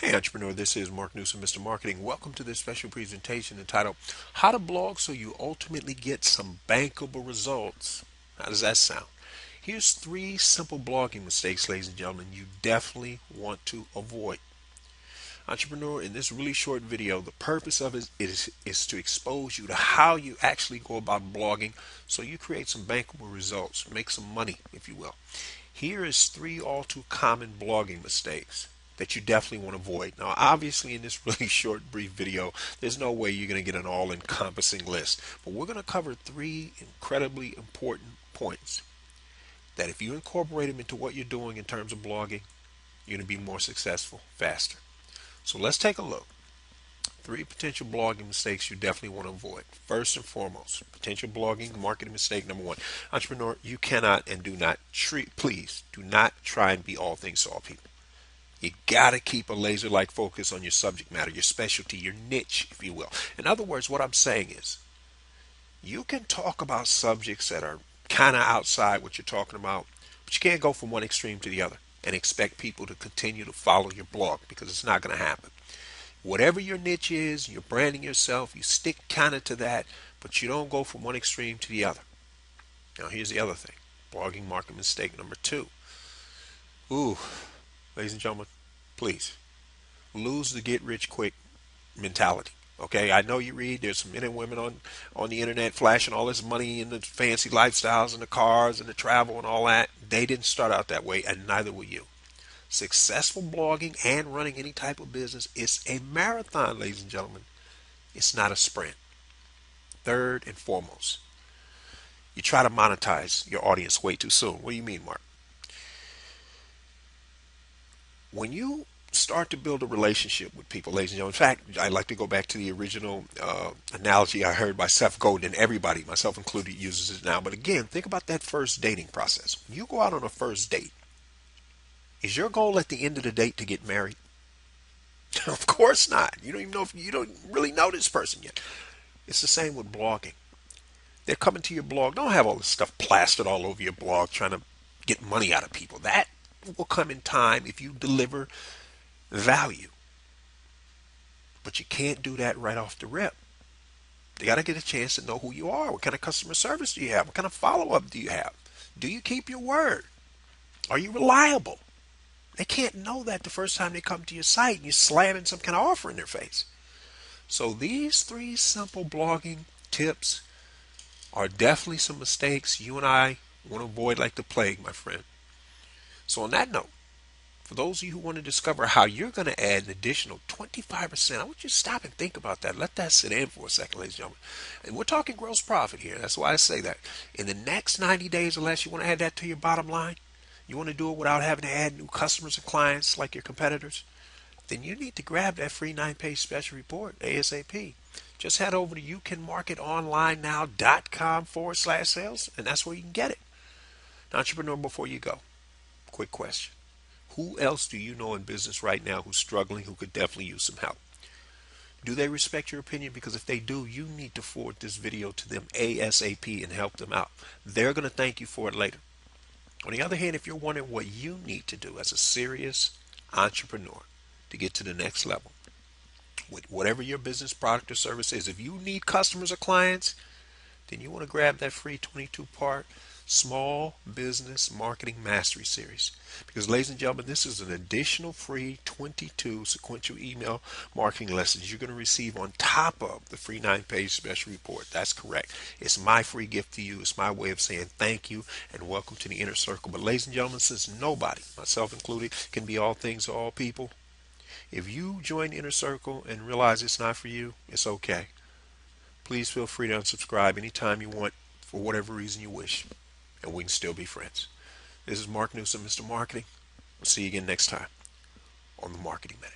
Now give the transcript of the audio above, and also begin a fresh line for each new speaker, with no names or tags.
Hey entrepreneur, this is Mark Newsom, Mr. Marketing. Welcome to this special presentation entitled How to Blog So You Ultimately Get Some Bankable Results. How does that sound? Here's three simple blogging mistakes, ladies and gentlemen, you definitely want to avoid. Entrepreneur, in this really short video, the purpose of it is to expose you to how you actually go about blogging so you create some bankable results, make some money, if you will. Here is three all too common blogging mistakes that you definitely want to avoid. Now, obviously, in this really short, brief video, there's no way you're going to get an all-encompassing list, but we're going to cover three incredibly important points that if you incorporate them into what you're doing in terms of blogging, you're going to be more successful faster. So let's take a look. Three potential blogging mistakes you definitely want to avoid. First and foremost, potential blogging marketing mistake number one. Entrepreneur, you cannot and do not please do not try and be all things to all people. You gotta keep a laser-like focus on your subject matter, your specialty, your niche, if you will. In other words, what I'm saying is, you can talk about subjects that are kind of outside what you're talking about, but you can't go from one extreme to the other and expect people to continue to follow your blog because it's not going to happen. Whatever your niche is, you're branding yourself, you stick kind of to that, but you don't go from one extreme to the other. Now, here's the other thing. Blogging market mistake number two. Ooh, ladies and gentlemen, please lose the get rich quick mentality. Okay, I know you read there's some men and women on the internet flashing all this money and the fancy lifestyles and the cars and the travel and all that. They didn't start out that way, and neither will you. Successful blogging and running any type of business is a marathon, ladies and gentlemen. It's not a sprint. Third and foremost, you try to monetize your audience way too soon. What do you mean, Mark? When you start to build a relationship with people, ladies and gentlemen, in fact, I'd like to go back to the original analogy I heard by Seth Godin, and everybody, myself included, uses it now. But again, think about that first dating process. When you go out on a first date, is your goal at the end of the date to get married? Of course not. You don't even know if you don't really know this person yet. It's the same with blogging. They're coming to your blog. Don't have all this stuff plastered all over your blog trying to get money out of people. That will come in time if you deliver value. But you can't do that right off the rip. They got to get a chance to know who you are. What kind of customer service do you have? What kind of follow-up do you have? Do you keep your word? Are you reliable? They can't know that the first time they come to your site and you're slamming some kind of offer in their face. So these three simple blogging tips are definitely some mistakes you and I want to avoid like the plague, my friend. So on that note, for those of you who want to discover how you're going to add an additional 25%, I want you to stop and think about that. Let that sit in for a second, ladies and gentlemen. And we're talking gross profit here. That's why I say that. In the next 90 days or less, you want to add that to your bottom line? You want to do it without having to add new customers and clients like your competitors? Then you need to grab that free 9-page special report ASAP. Just head over to youcanmarketonlinenow.com/sales, and that's where you can get it. Now, entrepreneur, before you go, quick question. Who else do you know in business right now who's struggling, who could definitely use some help? Do they respect your opinion? Because if they do, you need to forward this video to them ASAP and help them out. They're going to thank you for it later. On the other hand, if you're wondering what you need to do as a serious entrepreneur to get to the next level, with whatever your business product or service is, if you need customers or clients, then you want to grab that free 22-part Small Business Marketing Mastery Series. Because, ladies and gentlemen, this is an additional free 22 sequential email marketing lessons you're going to receive on top of the free 9-page special report. That's correct. It's my free gift to you. It's my way of saying thank you and welcome to the inner circle. But, ladies and gentlemen, since nobody, myself included, can be all things to all people, if you join the inner circle and realize it's not for you, it's okay. Please feel free to unsubscribe anytime you want for whatever reason you wish, and we can still be friends. This is Mark Newsom, Mr. Marketing. We'll see you again next time on the Marketing Minute.